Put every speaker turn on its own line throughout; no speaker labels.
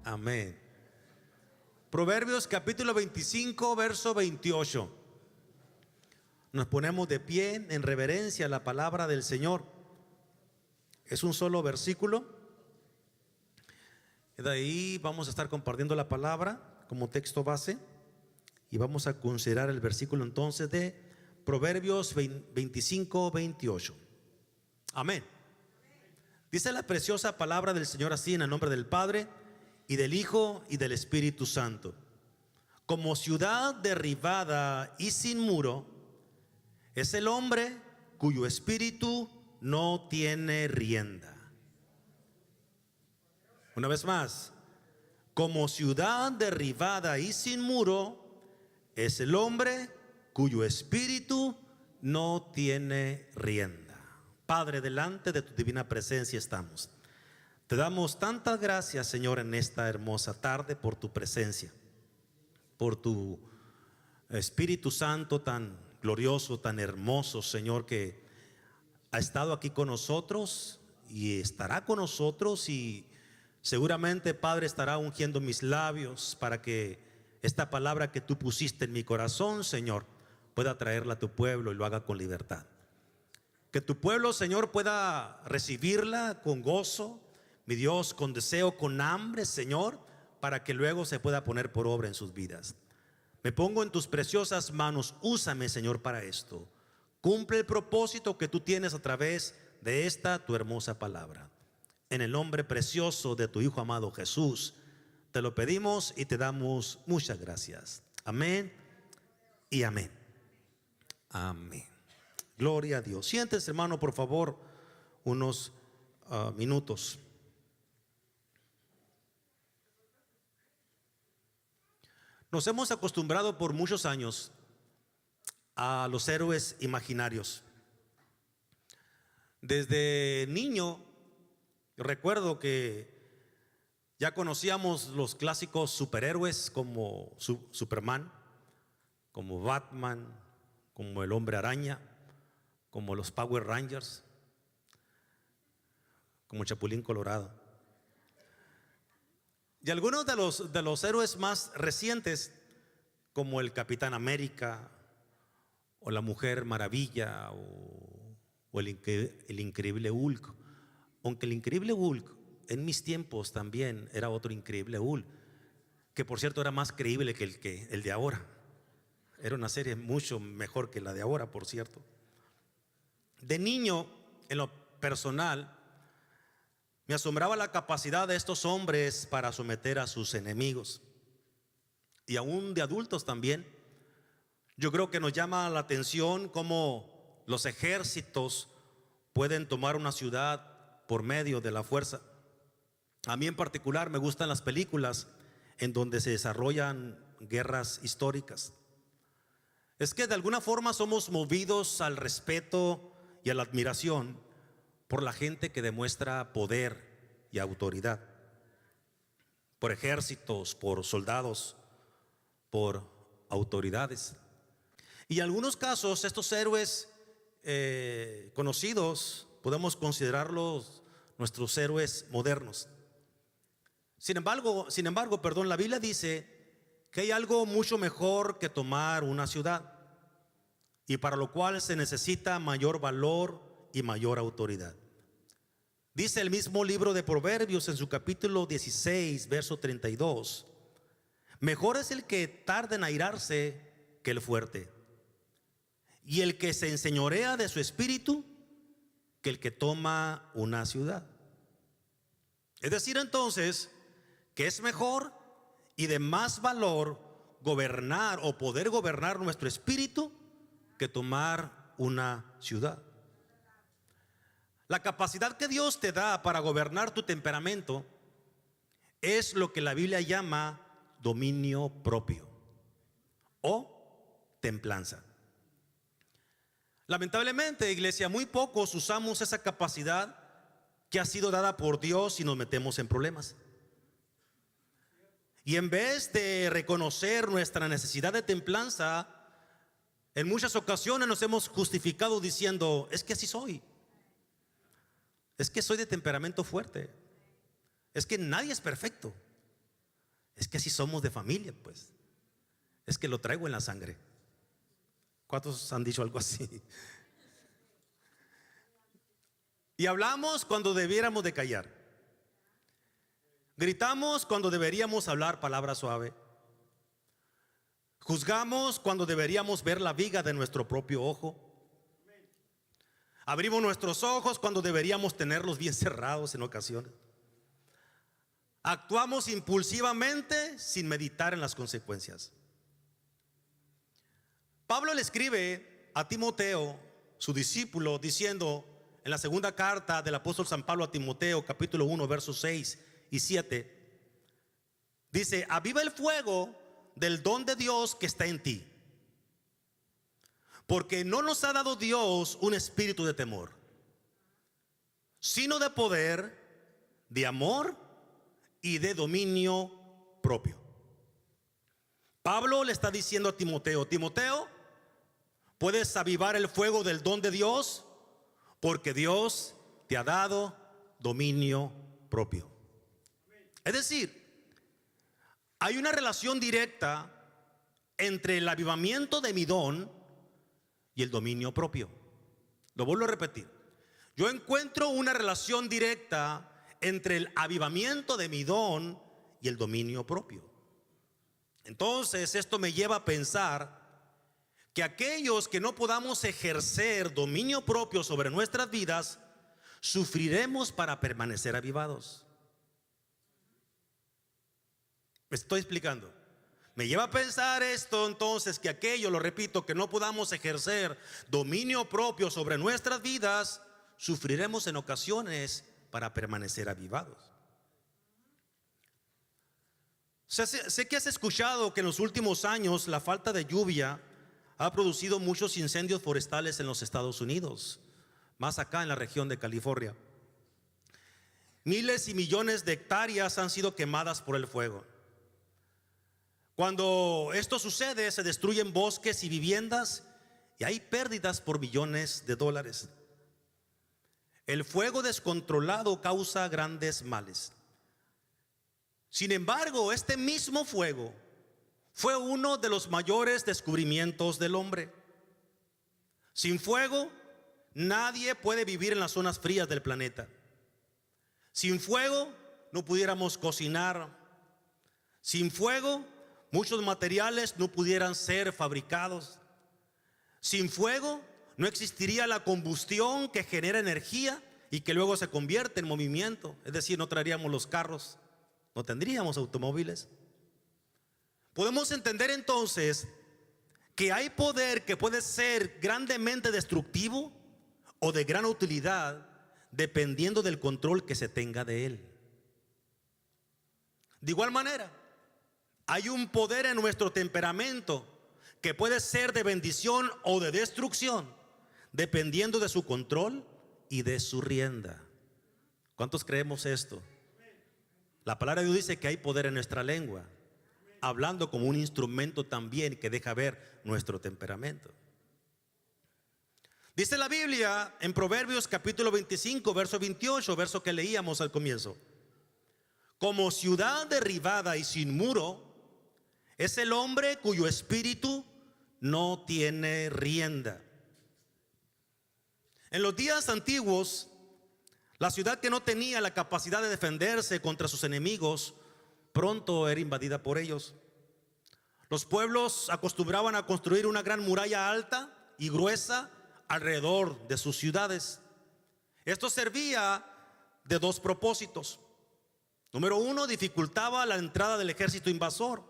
Amén. Proverbios capítulo 25, verso 28. Nos ponemos de pie en reverencia a la palabra del Señor. Es un solo versículo. De ahí vamos a estar compartiendo la palabra como texto base. Y vamos a considerar el versículo entonces de Proverbios 25, 28. Amén. Dice la preciosa palabra del Señor así, en el nombre del Padre, y del Hijo, y del Espíritu Santo. Como ciudad derribada y sin muro es el hombre cuyo espíritu no tiene rienda. Una vez más, como ciudad derribada y sin muro es el hombre cuyo espíritu no tiene rienda. Padre, delante de tu divina presencia estamos. Te damos tantas gracias, Señor, en esta hermosa tarde por tu presencia, por tu Espíritu Santo tan glorioso, tan hermoso, Señor, que ha estado aquí con nosotros y estará con nosotros, y seguramente, Padre, estará ungiendo mis labios para que esta palabra que tú pusiste en mi corazón, Señor, pueda traerla a tu pueblo y lo haga con libertad. Que tu pueblo, Señor, pueda recibirla con gozo, mi Dios, con deseo, con hambre, Señor, para que luego se pueda poner por obra en sus vidas. Me pongo en tus preciosas manos. Úsame, Señor, para esto. Cumple el propósito que tú tienes a través de esta tu hermosa palabra. En el nombre precioso de tu Hijo amado Jesús, te lo pedimos y te damos muchas gracias. Amén y amén. Amén. Gloria a Dios. Siéntese, hermano, por favor, unos minutos. Nos hemos acostumbrado por muchos años a los héroes imaginarios. Desde niño recuerdo que ya conocíamos los clásicos superhéroes como Superman, como Batman, como el Hombre Araña, como los Power Rangers, como Chapulín Colorado. Y algunos de los héroes más recientes, como el Capitán América, o la Mujer Maravilla, o el Increíble Hulk. Aunque el Increíble Hulk en mis tiempos también era otro Increíble Hulk, que por cierto era más creíble que el de ahora. Era una serie mucho mejor que la de ahora, por cierto. De niño, en lo personal, me asombraba la capacidad de estos hombres para someter a sus enemigos. Y aún de adultos también. Yo creo que nos llama la atención cómo los ejércitos pueden tomar una ciudad por medio de la fuerza. A mí en particular me gustan las películas en donde se desarrollan guerras históricas. Es que de alguna forma somos movidos al respeto y a la admiración por la gente que demuestra poder y autoridad, por ejércitos, por soldados, por autoridades. Y en algunos casos estos héroes conocidos podemos considerarlos nuestros héroes modernos. Sin embargo, la Biblia dice que hay algo mucho mejor que tomar una ciudad, y para lo cual se necesita mayor valor y mayor autoridad. Dice el mismo libro de Proverbios en su capítulo 16, verso 32: mejor es el que tarda en airarse que el fuerte, y el que se enseñorea de su espíritu que el que toma una ciudad. Es decir, entonces, que es mejor y de más valor gobernar o poder gobernar nuestro espíritu que tomar una ciudad. La capacidad que Dios te da para gobernar tu temperamento es lo que la Biblia llama dominio propio o templanza. Lamentablemente, iglesia, muy pocos usamos esa capacidad que ha sido dada por Dios y nos metemos en problemas. Y en vez de reconocer nuestra necesidad de templanza, en muchas ocasiones nos hemos justificado diciendo: es que así soy, es que soy de temperamento fuerte, es que nadie es perfecto. Es que así somos de familia, pues. Es que lo traigo en la sangre. ¿Cuántos han dicho algo así? Y hablamos cuando debiéramos de callar. Gritamos cuando deberíamos hablar palabra suave. Juzgamos cuando deberíamos ver la viga de nuestro propio ojo. Abrimos nuestros ojos cuando deberíamos tenerlos bien cerrados en ocasiones. Actuamos impulsivamente sin meditar en las consecuencias. Pablo le escribe a Timoteo, su discípulo, diciendo en la segunda carta del apóstol San Pablo a Timoteo, capítulo 1, versos 6 y 7, dice: aviva el fuego del don de Dios que está en ti, porque no nos ha dado Dios un espíritu de temor, sino de poder, de amor y de dominio propio. Pablo le está diciendo a Timoteo: Timoteo, puedes avivar el fuego del don de Dios, porque Dios te ha dado dominio propio. Es decir, hay una relación directa entre el avivamiento de mi don y el dominio propio. Lo vuelvo a repetir. Yo encuentro una relación directa entre el avivamiento de mi don y el dominio propio. Entonces esto me lleva a pensar que aquellos que no podamos ejercer dominio propio sobre nuestras vidas, sufriremos para permanecer avivados. ¿Me estoy explicando? Me lleva a pensar esto entonces, que aquellos, lo repito, que no podamos ejercer dominio propio sobre nuestras vidas, sufriremos en ocasiones para permanecer avivados. Sé que has escuchado que en los últimos años la falta de lluvia ha producido muchos incendios forestales en los Estados Unidos, más acá en la región de California. Miles y millones de hectáreas han sido quemadas por el fuego. Cuando esto sucede, se destruyen bosques y viviendas y hay pérdidas por billones de dólares. El fuego descontrolado causa grandes males. Sin embargo, este mismo fuego fue uno de los mayores descubrimientos del hombre. Sin fuego, nadie puede vivir en las zonas frías del planeta. Sin fuego, no pudiéramos cocinar. Sin fuego, muchos materiales no pudieran ser fabricados. Sin fuego, no existiría la combustión que genera energía y que luego se convierte en movimiento. Es decir, no traeríamos los carros, no tendríamos automóviles. Podemos entender entonces que hay poder que puede ser grandemente destructivo o de gran utilidad dependiendo del control que se tenga de él. De igual manera, hay un poder en nuestro temperamento que puede ser de bendición o de destrucción dependiendo de su control y de su rienda. ¿Cuántos creemos esto? La palabra de Dios dice que hay poder en nuestra lengua, hablando como un instrumento también que deja ver nuestro temperamento. Dice la Biblia en Proverbios capítulo 25, verso 28, verso que leíamos al comienzo: como ciudad derribada y sin muro es el hombre cuyo espíritu no tiene rienda. En los días antiguos, la ciudad que no tenía la capacidad de defenderse contra sus enemigos pronto era invadida por ellos. Los pueblos acostumbraban a construir una gran muralla alta y gruesa alrededor de sus ciudades. Esto servía de dos propósitos. Número uno, dificultaba la entrada del ejército invasor,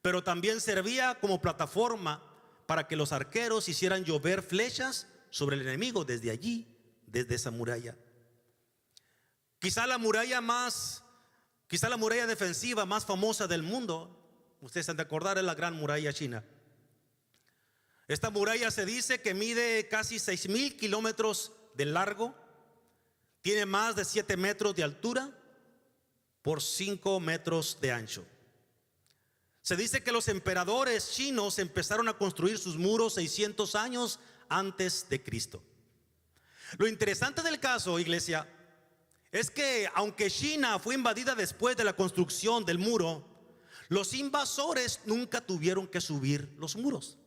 pero también servía como plataforma para que los arqueros hicieran llover flechas sobre el enemigo desde allí, desde esa muralla. Quizá la muralla defensiva más famosa del mundo, ustedes han de acordar, es la Gran Muralla China. Esta muralla se dice que mide casi 6,000 kilómetros de largo, tiene más de 7 metros de altura por 5 metros de ancho. Se dice que los emperadores chinos empezaron a construir sus muros 600 años antes de Cristo. Lo interesante del caso, iglesia, es que aunque China fue invadida después de la construcción del muro, Los invasores nunca tuvieron que subir los muros.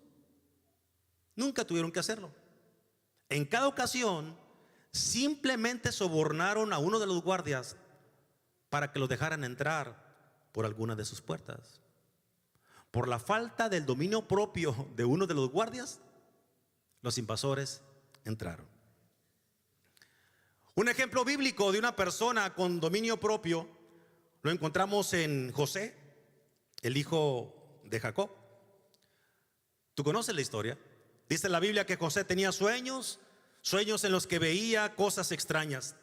Nunca tuvieron que hacerlo. En cada ocasión, simplemente sobornaron a uno de los guardias para que los dejaran entrar por alguna de sus puertas. Por la falta del dominio propio de uno de los guardias, los invasores entraron. Un ejemplo bíblico de una persona con dominio propio lo encontramos en José, el hijo de Jacob. ¿Tú conoces la historia? Dice la Biblia que José tenía sueños en los que veía cosas extrañas.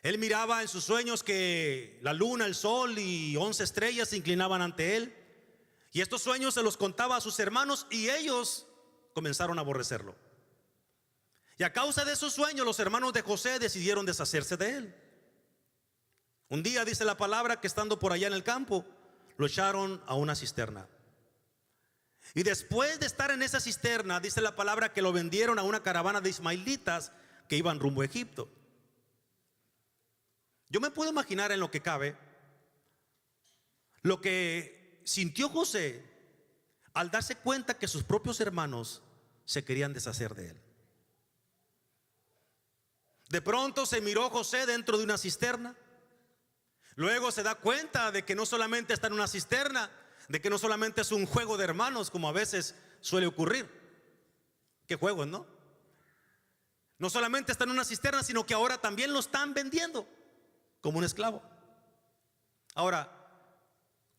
Él miraba en sus sueños que la luna, el sol y 11 estrellas se inclinaban ante él. Y estos sueños se los contaba a sus hermanos y ellos comenzaron a aborrecerlo. Y a causa de esos sueños, los hermanos de José decidieron deshacerse de él. Un día dice la palabra que estando por allá en el campo, lo echaron a una cisterna. Y después de estar en esa cisterna, dice la palabra que lo vendieron a una caravana de ismaelitas que iban rumbo a Egipto. Yo me puedo imaginar en lo que cabe lo que sintió José al darse cuenta que sus propios hermanos se querían deshacer de él. De pronto se miró José dentro de una cisterna. Luego se da cuenta de que no solamente está en una cisterna, de que no solamente es un juego de hermanos, como a veces suele ocurrir. ¿Qué juegos, no? No solamente está en una cisterna, sino que ahora también lo están vendiendo como un esclavo. Ahora,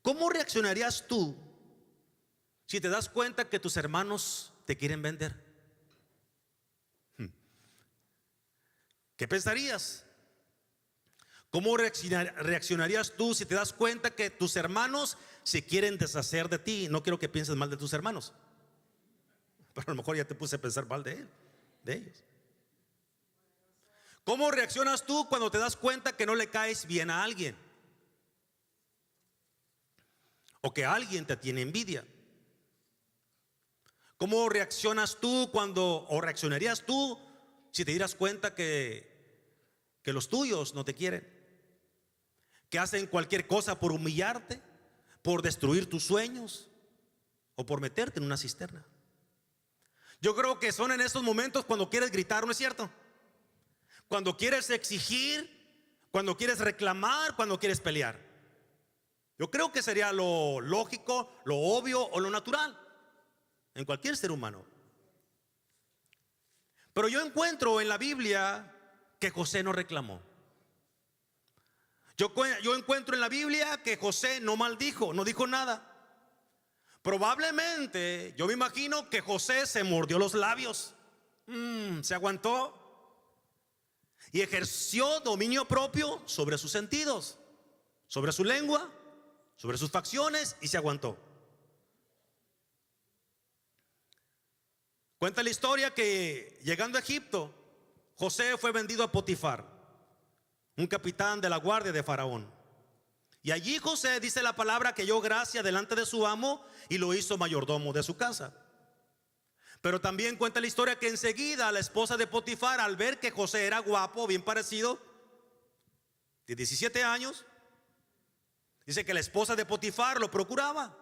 ¿cómo reaccionarías tú si te das cuenta que tus hermanos te quieren vender? ¿Qué pensarías? ¿Cómo reaccionarías tú si te das cuenta que tus hermanos se quieren deshacer de ti? No quiero que pienses mal de tus hermanos, pero a lo mejor ya te puse a pensar mal de ellos. ¿Cómo reaccionas tú cuando te das cuenta que no le caes bien a alguien? O que alguien te tiene envidia. ¿Cómo reaccionas tú o reaccionarías tú si te dieras cuenta que los tuyos no te quieren? Que hacen cualquier cosa por humillarte, por destruir tus sueños o por meterte en una cisterna. Yo creo que son en esos momentos cuando quieres gritar, ¿no es cierto? Cuando quieres exigir, cuando quieres reclamar, cuando quieres pelear. Yo creo que sería lo lógico, lo obvio o lo natural en cualquier ser humano. Pero yo encuentro en la Biblia que José no reclamó. Yo encuentro en la Biblia que José no maldijo, no dijo nada. Probablemente, yo me imagino que José se mordió los labios, se aguantó y ejerció dominio propio sobre sus sentidos, sobre su lengua, sobre sus facciones, y se aguantó. Cuenta la historia que llegando a Egipto, José fue vendido a Potifar, un capitán de la guardia de Faraón. Y allí José, dice la palabra, que halló gracia delante de su amo y lo hizo mayordomo de su casa. Pero también cuenta la historia que enseguida la esposa de Potifar, al ver que José era guapo, bien parecido, de 17 años, dice que la esposa de Potifar lo procuraba.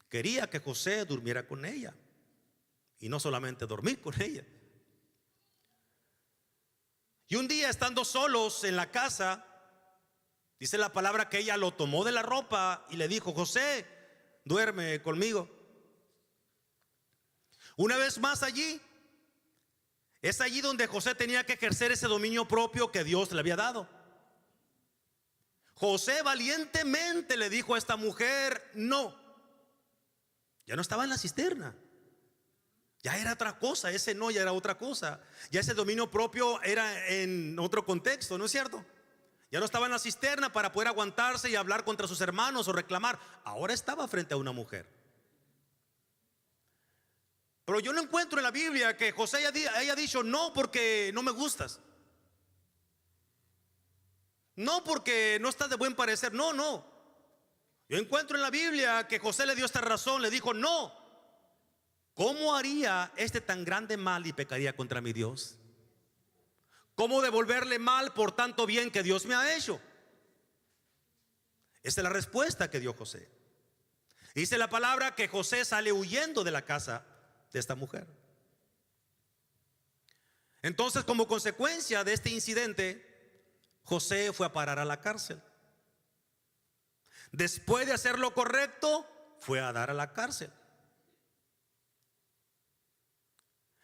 Quería que José durmiera con ella. Y no solamente dormir con ella. Y un día, estando solos en la casa, dice la palabra que ella lo tomó de la ropa y le dijo: José, duerme conmigo. Una vez más allí, es allí donde José tenía que ejercer ese dominio propio que Dios le había dado. José valientemente le dijo a esta mujer no. Ya no estaba en la cisterna, ya era otra cosa. Ese no ya era otra cosa. Ya ese dominio propio era en otro contexto, ¿no es cierto? Ya no estaba en la cisterna para poder aguantarse y hablar contra sus hermanos o reclamar. Ahora estaba frente a una mujer. Pero yo no encuentro en la Biblia que José haya dicho no porque no me gustas, no porque no estás de buen parecer. No, no. Yo encuentro en la Biblia que José le dio esta razón. Le dijo: no. ¿Cómo haría este tan grande mal y pecaría contra mi Dios? ¿Cómo devolverle mal por tanto bien que Dios me ha hecho? Esa es la respuesta que dio José. Dice la palabra que José sale huyendo de la casa de esta mujer. Entonces, como consecuencia de este incidente, José fue a parar a la cárcel. Después de hacer lo correcto, fue a dar a la cárcel.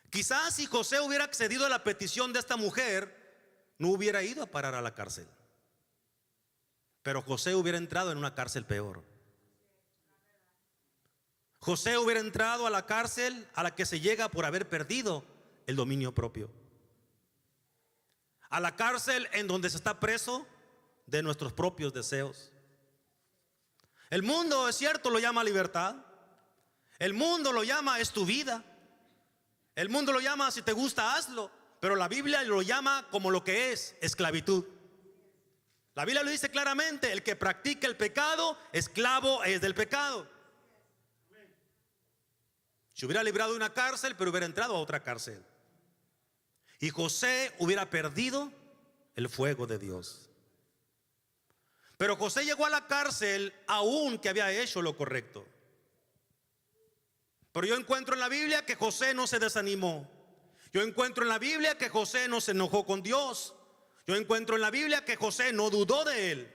Quizás si José hubiera accedido a la petición de esta mujer, no hubiera ido a parar a la cárcel. Pero José hubiera entrado en una cárcel peor. José hubiera entrado a la cárcel a la que se llega por haber perdido el dominio propio. A la cárcel en donde se está preso de nuestros propios deseos. El mundo, es cierto, lo llama libertad. El mundo lo llama es tu vida. El mundo lo llama si te gusta hazlo. Pero la Biblia lo llama como lo que es, esclavitud. La Biblia lo dice claramente: el que practica el pecado, esclavo es del pecado. Se hubiera librado de una cárcel, pero hubiera entrado a otra cárcel. Y José hubiera perdido el fuego de Dios. Pero José llegó a la cárcel aún que había hecho lo correcto. Pero yo encuentro en la Biblia que José no se desanimó. Yo encuentro en la Biblia que José no se enojó con Dios. Yo encuentro en la Biblia que José no dudó de él.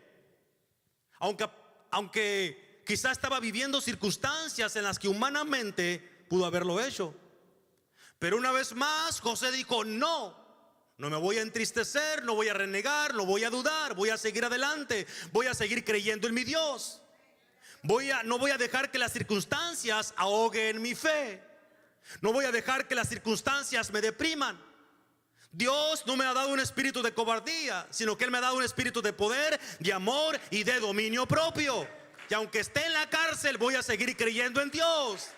Aunque quizá estaba viviendo circunstancias en las que humanamente pudo haberlo hecho. Pero una vez más José dijo: no me voy a entristecer, no voy a renegar, no voy a dudar, voy a seguir adelante, voy a seguir creyendo en mi Dios. No voy a dejar que las circunstancias ahoguen mi fe. No voy a dejar que las circunstancias me depriman. Dios no me ha dado un espíritu de cobardía, sino que Él me ha dado un espíritu de poder, de amor y de dominio propio. Y aunque esté en la cárcel, voy a seguir creyendo en Dios.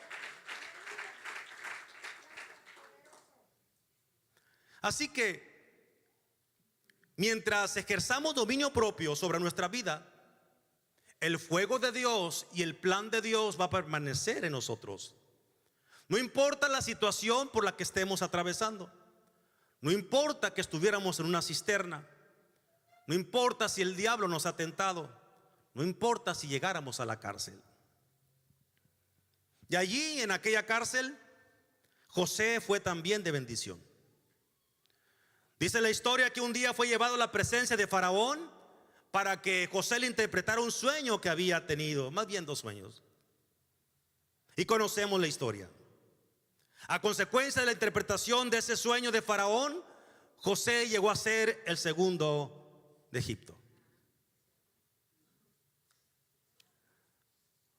Así que, mientras ejerzamos dominio propio sobre nuestra vida, el fuego de Dios y el plan de Dios va a permanecer en nosotros. No importa la situación por la que estemos atravesando. No importa que estuviéramos en una cisterna. No importa si el diablo nos ha tentado. No importa si llegáramos a la cárcel. Y allí, en aquella cárcel, José fue también de bendición. Dice la historia que un día fue llevado a la presencia de Faraón para que José le interpretara un sueño que había tenido, más bien 2 sueños. Y conocemos la historia. A consecuencia de la interpretación de ese sueño de Faraón, José llegó a ser el segundo de Egipto.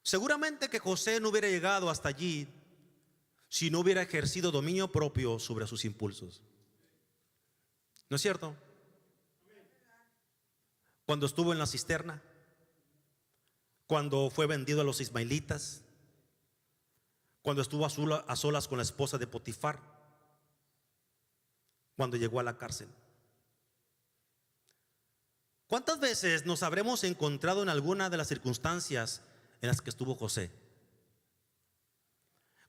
Seguramente que José no hubiera llegado hasta allí si no hubiera ejercido dominio propio sobre sus impulsos. ¿No es cierto? Cuando estuvo en la cisterna, cuando fue vendido a los ismaelitas, cuando estuvo a solas con la esposa de Potifar, cuando llegó a la cárcel. ¿Cuántas veces nos habremos encontrado en alguna de las circunstancias en las que estuvo José?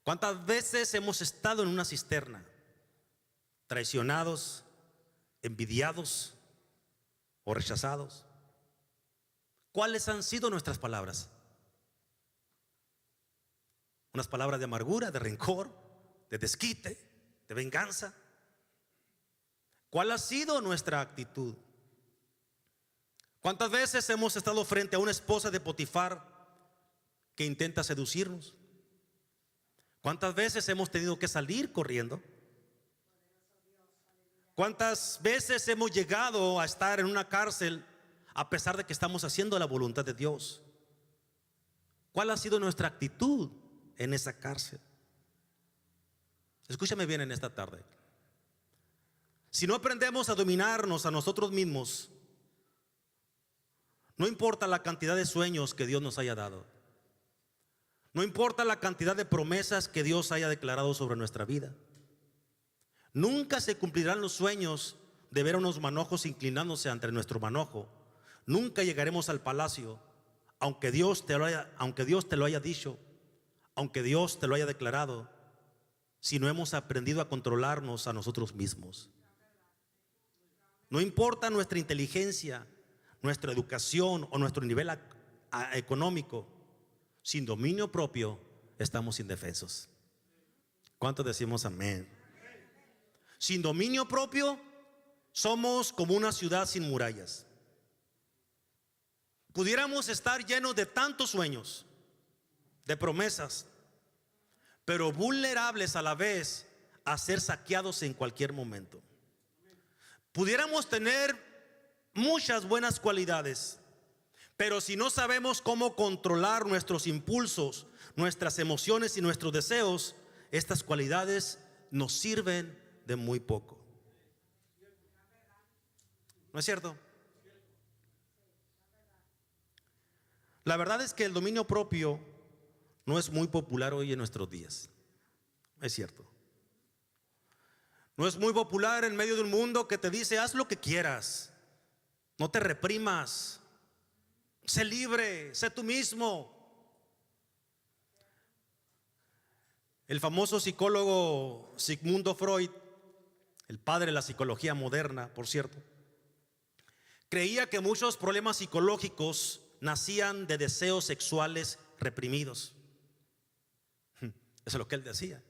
¿Cuántas veces hemos estado en una cisterna, traicionados, envidiados o rechazados? ¿Cuáles han sido nuestras palabras? Unas palabras de amargura, de rencor, de desquite, de venganza. ¿Cuál ha sido nuestra actitud? ¿Cuántas veces hemos estado frente a una esposa de Potifar que intenta seducirnos? ¿Cuántas veces hemos tenido que salir corriendo? ¿Cuántas veces hemos llegado a estar en una cárcel a pesar de que estamos haciendo la voluntad de Dios? ¿Cuál ha sido nuestra actitud en esa cárcel? Escúchame bien en esta tarde. Si no aprendemos a dominarnos a nosotros mismos, no importa la cantidad de sueños que Dios nos haya dado, no importa la cantidad de promesas que Dios haya declarado sobre nuestra vida, nunca se cumplirán los sueños de ver a unos manojos inclinándose ante nuestro manojo. Nunca llegaremos al palacio, aunque Dios te lo haya dicho, aunque Dios te lo haya declarado, si no hemos aprendido a controlarnos a nosotros mismos. No importa nuestra inteligencia, nuestra educación o nuestro nivel económico, sin dominio propio, estamos indefensos. ¿Cuántos decimos amén? Sin dominio propio, somos como una ciudad sin murallas. Pudiéramos estar llenos de tantos sueños, de promesas, pero vulnerables a la vez a ser saqueados en cualquier momento. Pudiéramos tener muchas buenas cualidades, pero si no sabemos cómo controlar nuestros impulsos, nuestras emociones y nuestros deseos, estas cualidades nos sirven de muy poco. ¿No es cierto? La verdad es que el dominio propio no es muy popular hoy en nuestros días. Es cierto. No es muy popular en medio de un mundo que te dice: haz lo que quieras, no te reprimas, sé libre, sé tú mismo. El famoso psicólogo Sigmund Freud, el padre de la psicología moderna, por cierto, creía que muchos problemas psicológicos nacían de deseos sexuales reprimidos. Eso es lo que él decía.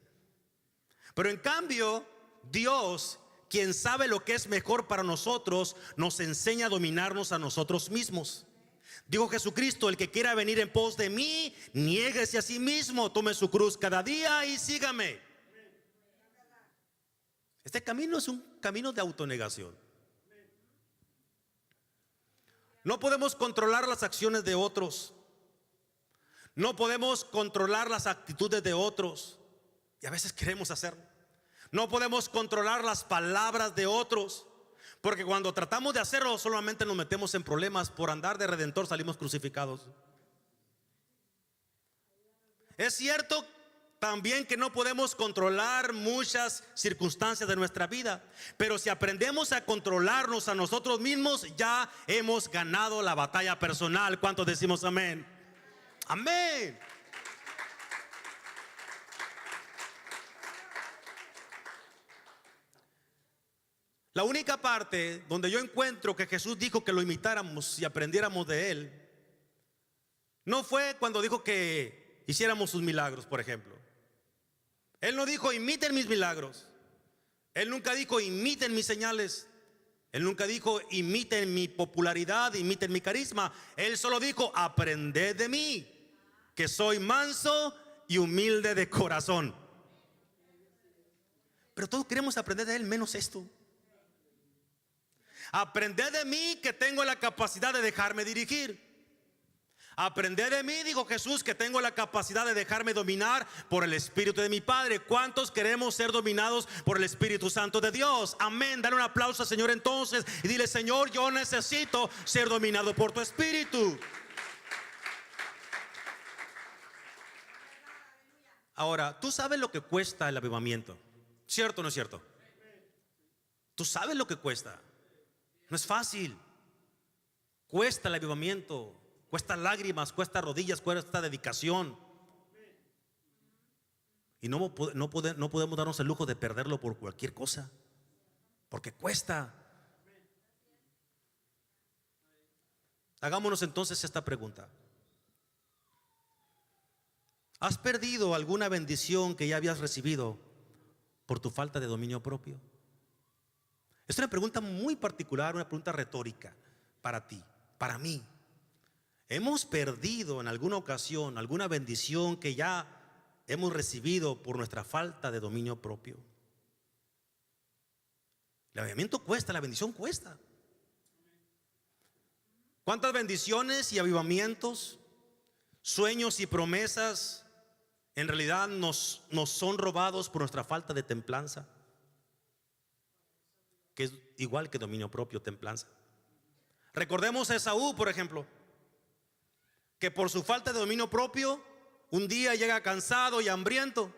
Pero en cambio, Dios, quien sabe lo que es mejor para nosotros, nos enseña a dominarnos a nosotros mismos. Dijo Jesucristo: el que quiera venir en pos de mí, niéguese a sí mismo, tome su cruz cada día y sígame. Este camino es un camino de autonegación. No podemos controlar las acciones de otros, no podemos controlar las actitudes de otros, y a veces queremos hacerlo. No podemos controlar las palabras de otros, porque cuando tratamos de hacerlo solamente nos metemos en problemas. Por andar de redentor salimos crucificados. Es cierto también que no podemos controlar muchas circunstancias de nuestra vida, pero si aprendemos a controlarnos a nosotros mismos, ya hemos ganado la batalla personal. ¿Cuántos decimos amén? Amén. La única parte donde yo encuentro que Jesús dijo que lo imitáramos y aprendiéramos de Él, no fue cuando dijo que hiciéramos sus milagros, por ejemplo. Él no dijo: imiten mis milagros. Él nunca dijo: imiten mis señales. Él nunca dijo: imiten mi popularidad, imiten mi carisma. Él solo dijo: aprended de mí, que soy manso y humilde de corazón. Pero todos queremos aprender de Él, menos esto. Aprended de mí, que tengo la capacidad de dejarme dirigir. Aprended de mí, dijo Jesús, que tengo la capacidad de dejarme dominar por el Espíritu de mi Padre. ¿Cuántos queremos ser dominados por el Espíritu Santo de Dios? Amén. Dale un aplauso al Señor entonces y dile: Señor, yo necesito ser dominado por tu Espíritu. Ahora, tú sabes lo que cuesta el avivamiento, ¿cierto o no es cierto? Tú sabes lo que cuesta. No es fácil. Cuesta el avivamiento, cuesta lágrimas, cuesta rodillas, cuesta dedicación. Y no podemos darnos el lujo de perderlo por cualquier cosa, porque cuesta. Hagámonos entonces esta pregunta: ¿has perdido alguna bendición que ya habías recibido por tu falta de dominio propio? Es una pregunta muy particular, una pregunta retórica para ti, para mí. ¿Hemos perdido en alguna ocasión alguna bendición que ya hemos recibido por nuestra falta de dominio propio? El avivamiento cuesta, la bendición cuesta. ¿Cuántas bendiciones y avivamientos, sueños y promesas en realidad nos son robados por nuestra falta de templanza? Que es igual que dominio propio, templanza. Recordemos a Esaú, por ejemplo, que por su falta de dominio propio un día llega cansado y hambriento,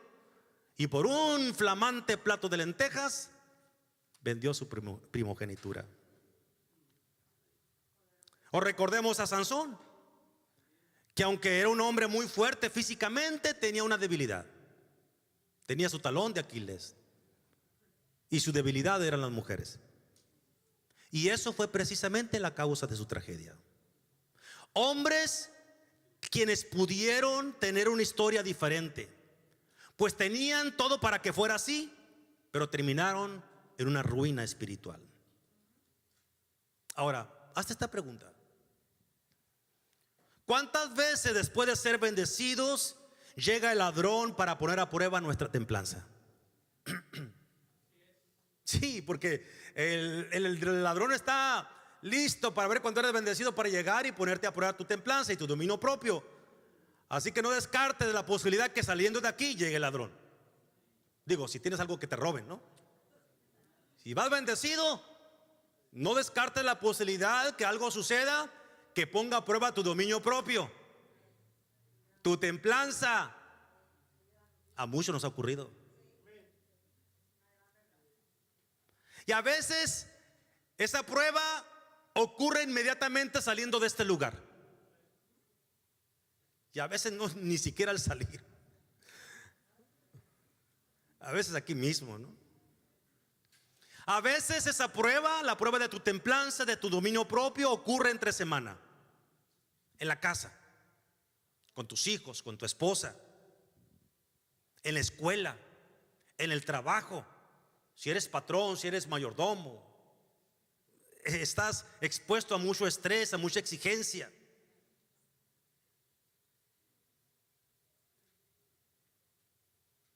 y por un flamante plato de lentejas vendió su primogenitura. O recordemos a Sansón, que aunque era un hombre muy fuerte físicamente, tenía una debilidad. Tenía su talón de Aquiles, y su debilidad eran las mujeres. Y eso fue precisamente la causa de su tragedia. Hombres quienes pudieron tener una historia diferente, pues tenían todo para que fuera así, pero terminaron en una ruina espiritual. Ahora, hazte esta pregunta: ¿cuántas veces después de ser bendecidos llega el ladrón para poner a prueba nuestra templanza? Sí, porque el ladrón está listo para ver cuando eres bendecido, para llegar y ponerte a prueba tu templanza y tu dominio propio. Así que no descartes la posibilidad que saliendo de aquí llegue el ladrón. Digo, si tienes algo que te roben, ¿no? Si vas bendecido, no descartes la posibilidad que algo suceda que ponga a prueba tu dominio propio, tu templanza. A muchos nos ha ocurrido. Y a veces esa prueba ocurre inmediatamente saliendo de este lugar. Y a veces no, ni siquiera al salir. A veces aquí mismo, ¿no? A veces esa prueba, la prueba de tu templanza, de tu dominio propio, ocurre entre semana, en la casa, con tus hijos, con tu esposa, en la escuela, en el trabajo. Si eres patrón, si eres mayordomo, estás expuesto a mucho estrés, a mucha exigencia.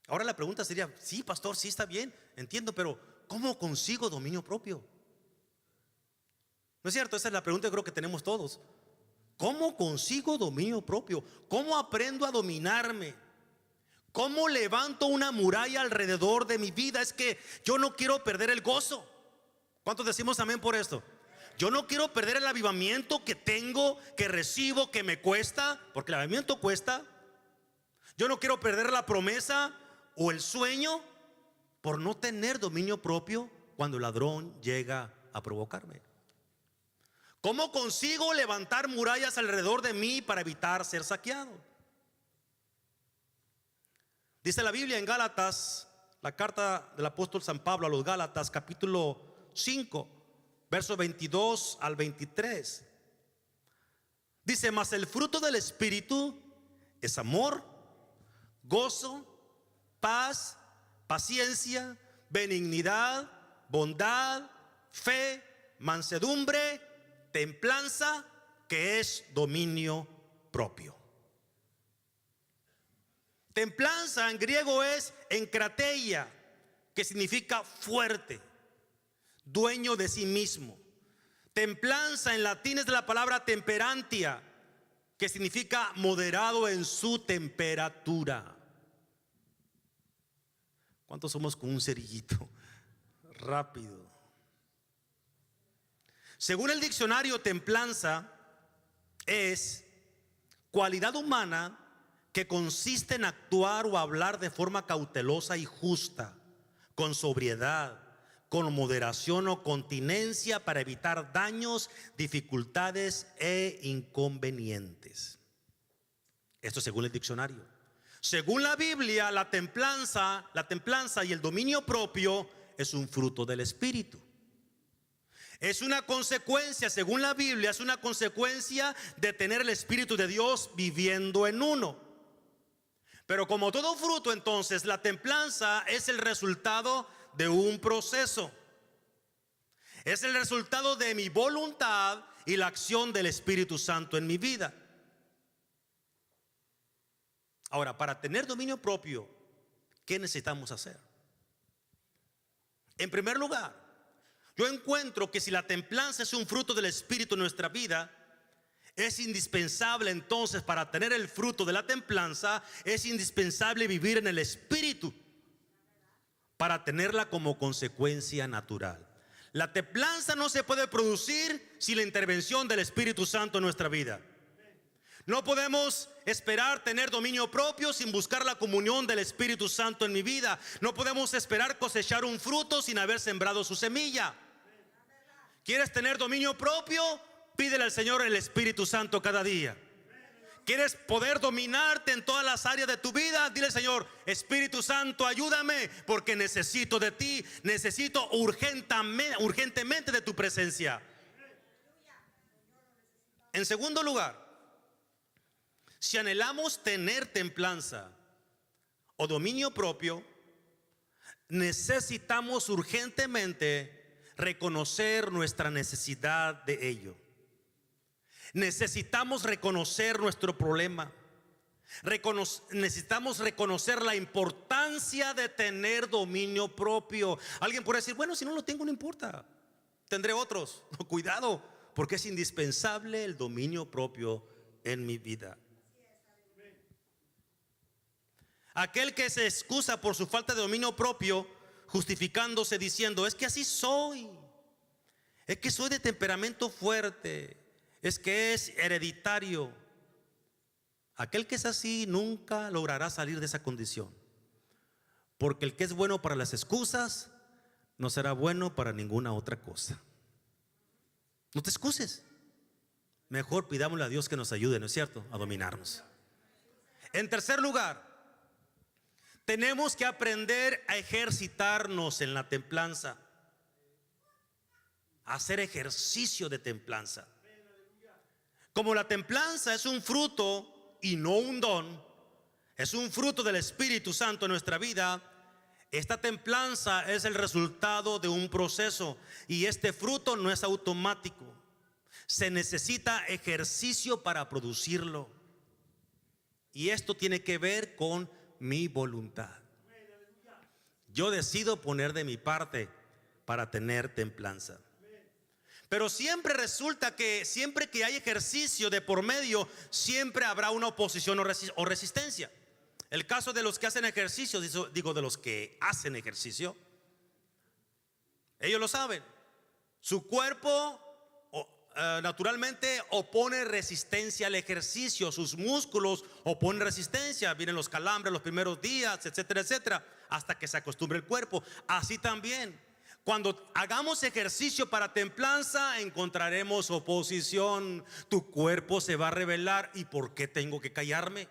Ahora la pregunta sería: sí, pastor, sí está bien, entiendo, pero ¿cómo consigo dominio propio? ¿No es cierto? Esa es la pregunta que creo que tenemos todos. ¿Cómo consigo dominio propio? ¿Cómo aprendo a dominarme? ¿Cómo levanto una muralla alrededor de mi vida? Es que yo no quiero perder el gozo. ¿Cuántos decimos amén por esto? Yo no quiero perder el avivamiento que tengo, que recibo, que me cuesta, porque el avivamiento cuesta. Yo no quiero perder la promesa o el sueño por no tener dominio propio cuando el ladrón llega a provocarme. ¿Cómo consigo levantar murallas alrededor de mí para evitar ser saqueado? Dice la Biblia en Gálatas, la carta del apóstol San Pablo a los Gálatas, capítulo 5, versos 22 al 23. Dice: mas el fruto del Espíritu es amor, gozo, paz, paciencia, benignidad, bondad, fe, mansedumbre, templanza, que es dominio propio. Templanza en griego es enkrateia, que significa fuerte, dueño de sí mismo. Templanza en latín es de la palabra temperantia, que significa moderado en su temperatura. ¿Cuántos somos con un cerillito? Rápido. Según el diccionario, templanza es cualidad humana que consiste en actuar o hablar de forma cautelosa y justa, con sobriedad, con moderación o continencia para evitar daños, dificultades e inconvenientes. Esto según el diccionario. Según la Biblia, la templanza y el dominio propio es un fruto del Espíritu. Es una consecuencia, según la Biblia, es una consecuencia de tener el Espíritu de Dios viviendo en uno. Pero como todo fruto, entonces, la templanza es el resultado de un proceso. Es el resultado de mi voluntad y la acción del Espíritu Santo en mi vida. Ahora, para tener dominio propio, ¿qué necesitamos hacer? En primer lugar, yo encuentro que si la templanza es un fruto del Espíritu en nuestra vida, es indispensable entonces, para tener el fruto de la templanza, es indispensable vivir en el Espíritu para tenerla como consecuencia natural. La templanza no se puede producir sin la intervención del Espíritu Santo en nuestra vida. No podemos esperar tener dominio propio sin buscar la comunión del Espíritu Santo en mi vida. No podemos esperar cosechar un fruto sin haber sembrado su semilla. ¿Quieres tener dominio propio? Pídele al Señor el Espíritu Santo cada día. ¿Quieres poder dominarte en todas las áreas de tu vida? Dile: Señor, Espíritu Santo, ayúdame, porque necesito de ti, necesito urgentemente de tu presencia. En segundo lugar, Si anhelamos tener templanza o dominio propio, necesitamos urgentemente reconocer nuestra necesidad de ello. Necesitamos reconocer nuestro problema. Necesitamos reconocer la importancia de tener dominio propio. Alguien puede decir, bueno, si no lo tengo no importa, tendré otros. No, cuidado, porque es indispensable el dominio propio en mi vida. Aquel que se excusa por su falta de dominio propio, justificándose diciendo, es que así soy, es que soy de temperamento fuerte, es que es hereditario. Aquel que es así nunca logrará salir de esa condición, porque el que es bueno para las excusas no será bueno para ninguna otra cosa. No te excuses, mejor pidámosle a Dios que nos ayude, ¿no es cierto?, a dominarnos. En tercer lugar, tenemos que aprender a ejercitarnos en la templanza, a hacer ejercicio de templanza. Como la templanza es un fruto y no un don, es un fruto del Espíritu Santo en nuestra vida, esta templanza es el resultado de un proceso y este fruto no es automático. Se necesita ejercicio para producirlo. Y esto tiene que ver con mi voluntad. Yo decido poner de mi parte para tener templanza. Pero siempre resulta que siempre que hay ejercicio de por medio, siempre habrá una oposición o resistencia. El caso de los que hacen ejercicio, digo de los que hacen ejercicio, ellos lo saben. Su cuerpo naturalmente opone resistencia al ejercicio, sus músculos oponen resistencia, vienen los calambres los primeros días, etcétera, etcétera, hasta que se acostumbre el cuerpo. Así también, cuando hagamos ejercicio para templanza, encontraremos oposición. Tu cuerpo se va a rebelar. ¿Y por qué tengo que callarme?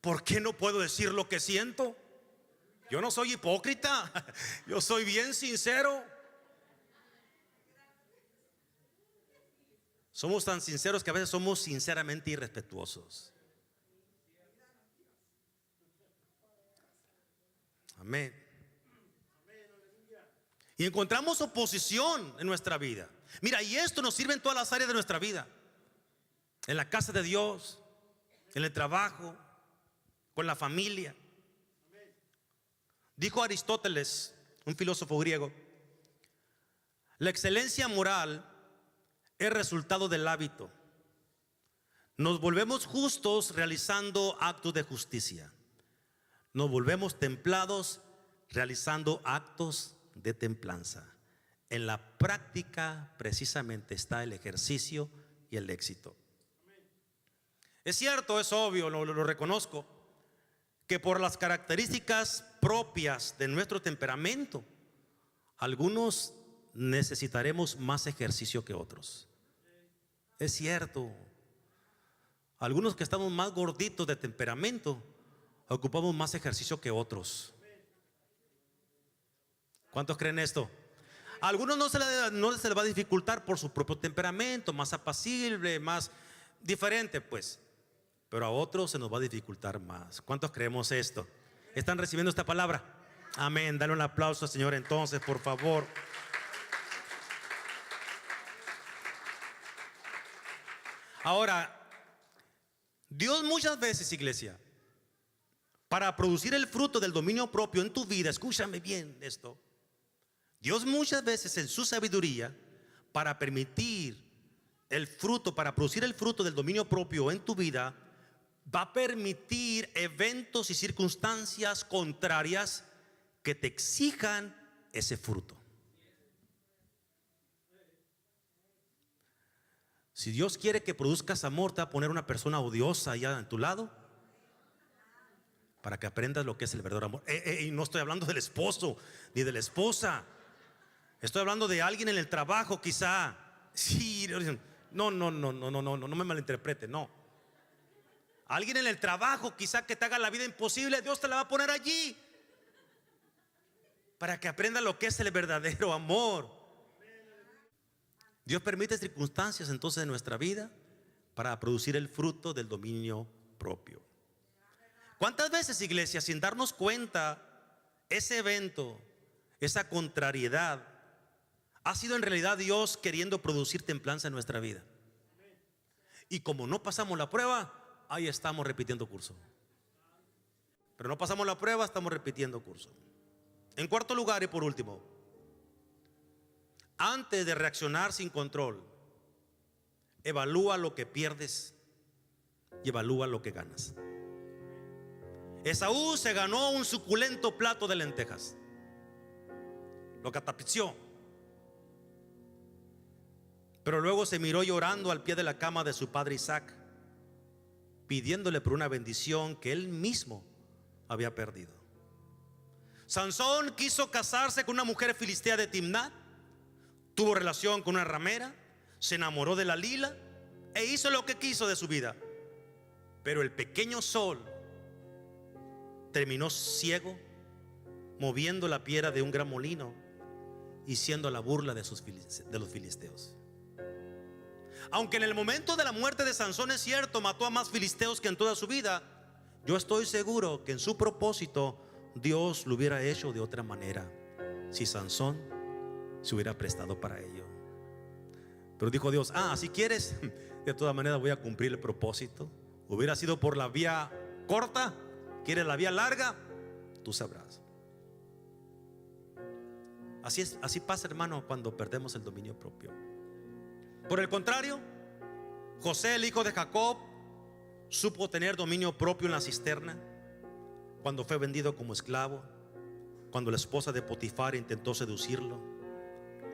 ¿Por qué no puedo decir lo que siento? Yo no soy hipócrita, yo soy bien sincero. Somos tan sinceros que a veces somos sinceramente irrespetuosos. Amén. Y encontramos oposición en nuestra vida. Mira, y esto nos sirve en todas las áreas de nuestra vida. En la casa de Dios, en el trabajo, con la familia. Dijo Aristóteles, un filósofo griego, la excelencia moral es resultado del hábito. Nos volvemos justos realizando actos de justicia. Nos volvemos templados realizando actos de templanza. En la práctica precisamente está el ejercicio y el éxito. Es cierto, es obvio, lo reconozco, que por las características propias de nuestro temperamento, algunos necesitaremos más ejercicio que otros. Es cierto. Algunos que estamos más gorditos de temperamento ocupamos más ejercicio que otros. ¿Cuántos creen esto? A algunos no se les va a dificultar por su propio temperamento, más apacible, más diferente, pues. Pero a otros se nos va a dificultar más. ¿Cuántos creemos esto? ¿Están recibiendo esta palabra? Amén. Dale un aplauso al Señor entonces, por favor. Ahora, Dios muchas veces, iglesia, para producir el fruto del dominio propio en tu vida, escúchame bien esto, Dios muchas veces en su sabiduría, para permitir el fruto, para producir el fruto del dominio propio en tu vida, va a permitir eventos y circunstancias contrarias que te exijan ese fruto. Si Dios quiere que produzcas amor, te va a poner una persona odiosa allá en tu lado para que aprendas lo que es el verdadero amor. Y no estoy hablando del esposo ni de la esposa. Estoy hablando de alguien en el trabajo, quizá. Sí, no me malinterprete, no. Alguien en el trabajo, quizá que te haga la vida imposible, Dios te la va a poner allí para que aprendas lo que es el verdadero amor. Dios permite circunstancias entonces en nuestra vida para producir el fruto del dominio propio. ¿Cuántas veces, iglesia, sin darnos cuenta, ese evento, esa contrariedad, ha sido en realidad Dios queriendo producir templanza en nuestra vida? Y como no pasamos la prueba, ahí estamos repitiendo curso. Pero no pasamos la prueba, estamos repitiendo curso. En cuarto lugar y por último, antes de reaccionar sin control, evalúa lo que pierdes y evalúa lo que ganas. Esaú se ganó un suculento plato de lentejas, lo catapició, pero luego se miró llorando al pie de la cama de su padre Isaac, pidiéndole por una bendición que él mismo había perdido. Sansón quiso casarse con una mujer filistea de Timnat, tuvo relación con una ramera, se enamoró de Dalila e hizo lo que quiso de su vida. Pero el pequeño sol terminó ciego, moviendo la piedra de un gran molino y siendo la burla de los filisteos. Aunque en el momento de la muerte de Sansón, es cierto, mató a más filisteos que en toda su vida, yo estoy seguro que en su propósito Dios lo hubiera hecho de otra manera si Sansón se hubiera prestado para ello. Pero dijo Dios: si quieres, de todas maneras voy a cumplir el propósito. Hubiera sido por la vía corta, quieres la vía larga, tú sabrás. Así es, así pasa, hermano, cuando perdemos el dominio propio. Por el contrario, José, el hijo de Jacob, supo tener dominio propio en la cisterna cuando fue vendido como esclavo, cuando la esposa de Potifar intentó seducirlo,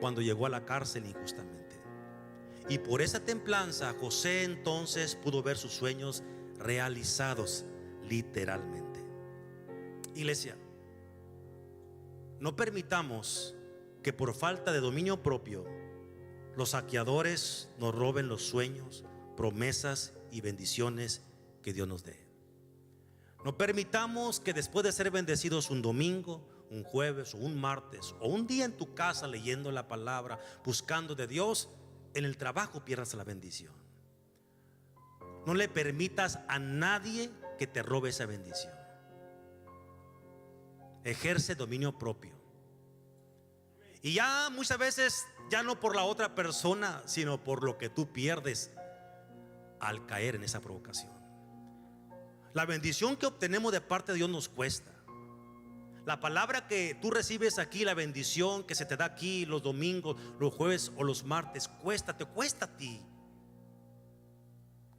cuando llegó a la cárcel injustamente. Y por esa templanza, José entonces pudo ver sus sueños realizados literalmente. Iglesia, no permitamos que por falta de dominio propio los saqueadores nos roben los sueños, promesas y bendiciones que Dios nos dé. No permitamos que después de ser bendecidos un domingo, un jueves o un martes o un día en tu casa leyendo la palabra, buscando de Dios, en el trabajo pierdas la bendición. No le permitas a nadie que te robe esa bendición. Ejerce dominio propio. Y ya muchas veces, ya no por la otra persona, sino por lo que tú pierdes al caer en esa provocación. La bendición que obtenemos de parte de Dios nos cuesta. La palabra que tú recibes aquí, la bendición que se te da aquí los domingos, los jueves o los martes, te cuesta a ti.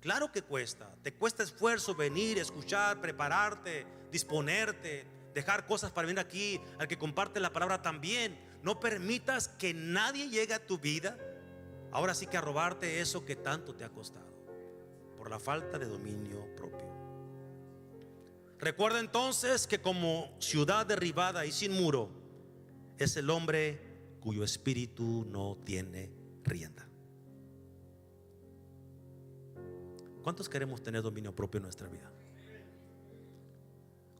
Claro que cuesta. Te cuesta esfuerzo venir, escuchar, prepararte, disponerte, dejar cosas para venir aquí. Al que comparte la palabra también. No permitas que nadie llegue a tu vida, ahora sí que a robarte eso que tanto te ha costado, por la falta de dominio propio. Recuerda entonces que como ciudad derribada y sin muro es el hombre cuyo espíritu no tiene rienda. ¿Cuántos queremos tener dominio propio en nuestra vida?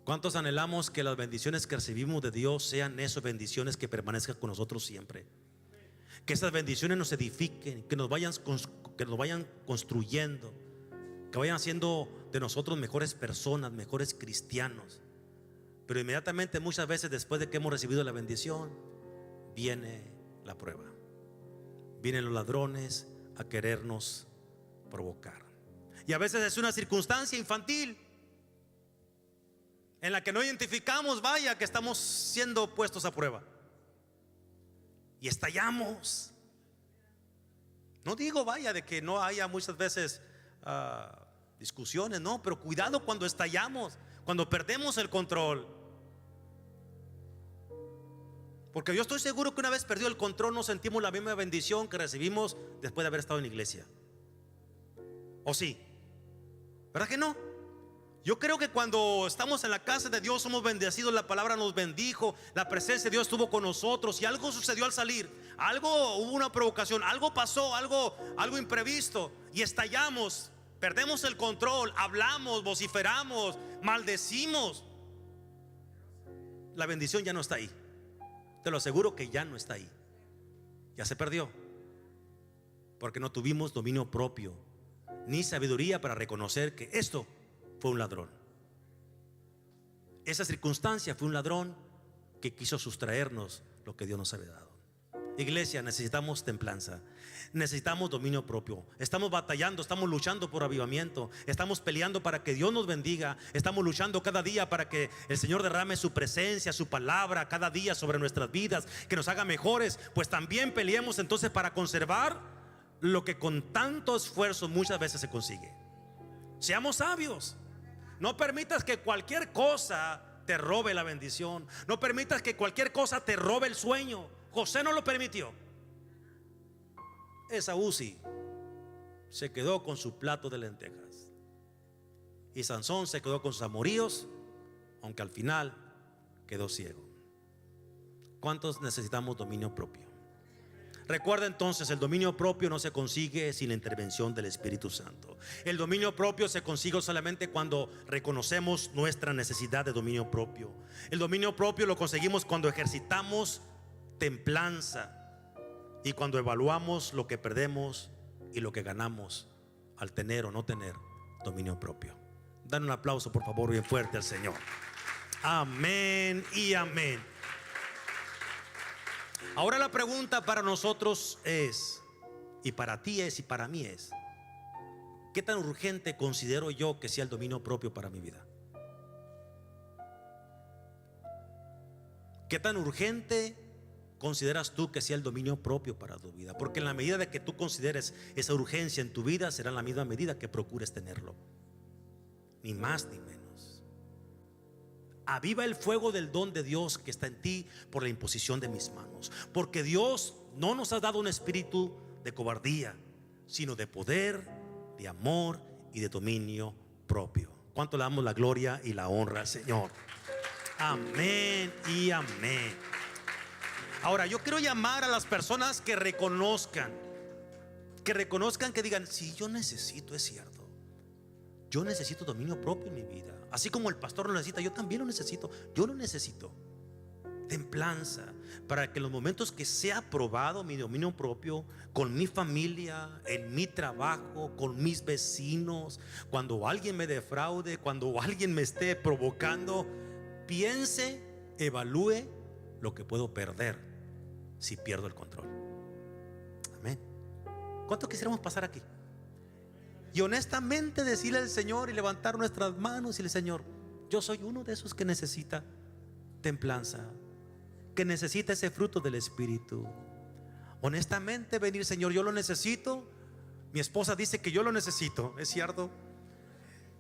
¿Cuántos anhelamos que las bendiciones que recibimos de Dios sean esas bendiciones que permanezcan con nosotros siempre? Que esas bendiciones nos edifiquen, que nos vayan construyendo, que vayan haciendo de nosotros mejores personas, mejores cristianos. Pero inmediatamente, muchas veces después de que hemos recibido la bendición, viene la prueba. Vienen los ladrones a querernos provocar. Y a veces es una circunstancia infantil en la que no identificamos, que estamos siendo puestos a prueba y estallamos. No digo de que no haya muchas veces discusiones, no, pero cuidado cuando estallamos, cuando perdemos el control. Porque yo estoy seguro que una vez perdido el control no sentimos la misma bendición que recibimos después de haber estado en la iglesia. ¿O sí? ¿Verdad que no? Yo creo que cuando estamos en la casa de Dios somos bendecidos, la palabra nos bendijo, la presencia de Dios estuvo con nosotros y algo sucedió al salir, hubo una provocación, algo pasó, algo imprevisto y estallamos, perdemos el control, hablamos, vociferamos, maldecimos. La bendición ya no está ahí. Te lo aseguro que ya no está ahí. Ya se perdió. Porque no tuvimos dominio propio ni sabiduría para reconocer que esto fue un ladrón. Esa circunstancia fue un ladrón que quiso sustraernos lo que Dios nos había dado. Iglesia, necesitamos templanza, necesitamos dominio propio. Estamos batallando, estamos luchando por avivamiento, estamos peleando para que Dios nos bendiga, estamos luchando cada día para que el Señor derrame su presencia, su palabra cada día sobre nuestras vidas, que nos haga mejores. Pues también peleemos entonces para conservar lo que con tanto esfuerzo muchas veces se consigue. Seamos sabios. No permitas que cualquier cosa te robe la bendición. No permitas que cualquier cosa te robe el sueño. José no lo permitió. Esaú sí, se quedó con su plato de lentejas. Y Sansón se quedó con sus amoríos, aunque al final quedó ciego. ¿Cuántos necesitamos dominio propio? Recuerda entonces, el dominio propio no se consigue sin la intervención del Espíritu Santo. El dominio propio se consigue solamente cuando reconocemos nuestra necesidad de dominio propio. El dominio propio lo conseguimos cuando ejercitamos templanza y cuando evaluamos lo que perdemos y lo que ganamos al tener o no tener dominio propio. Dan un aplauso por favor bien fuerte al Señor. Amén y amén. Ahora la pregunta para nosotros es, y para ti es, y para mí es: ¿qué tan urgente considero yo que sea el dominio propio para mi vida? ¿Qué tan urgente consideras tú que sea el dominio propio para tu vida? Porque en la medida de que tú consideres esa urgencia en tu vida, será en la misma medida que procures tenerlo, ni más ni menos. Aviva el fuego del don de Dios que está en ti por la imposición de mis manos, porque Dios no nos ha dado un espíritu de cobardía, sino de poder, de amor y de dominio propio. ¿Cuánto le damos la gloria y la honra al Señor? Amén y amén. Ahora yo quiero llamar a las personas que reconozcan, que digan: sí, yo necesito, es cierto, yo necesito dominio propio en mi vida. Así como el pastor lo necesita, yo también lo necesito. Yo lo necesito. Templanza, para que en los momentos que sea probado mi dominio propio, con mi familia, en mi trabajo, con mis vecinos, cuando alguien me defraude, cuando alguien me esté provocando, piense, evalúe lo que puedo perder si pierdo el control. Amén. ¿Cuánto quisiéramos pasar aquí y honestamente decirle al Señor y levantar nuestras manos y decirle: Señor, yo soy uno de esos que necesita templanza, que necesita ese fruto del Espíritu? Honestamente venir: Señor, yo lo necesito. Mi esposa dice que yo lo necesito, es cierto.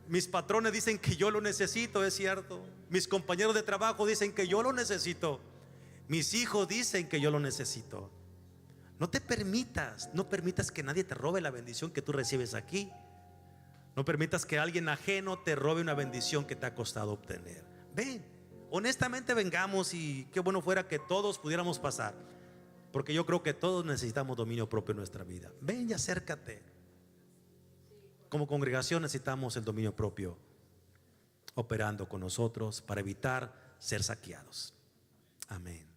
Mis patrones dicen que yo lo necesito, es cierto. Mis compañeros de trabajo dicen que yo lo necesito. Mis hijos dicen que yo lo necesito. No permitas que nadie te robe la bendición que tú recibes aquí. No permitas que alguien ajeno te robe una bendición que te ha costado obtener. Ven, honestamente vengamos, y qué bueno fuera que todos pudiéramos pasar, porque yo creo que todos necesitamos dominio propio en nuestra vida. Ven y acércate. Como congregación necesitamos el dominio propio operando con nosotros para evitar ser saqueados. Amén.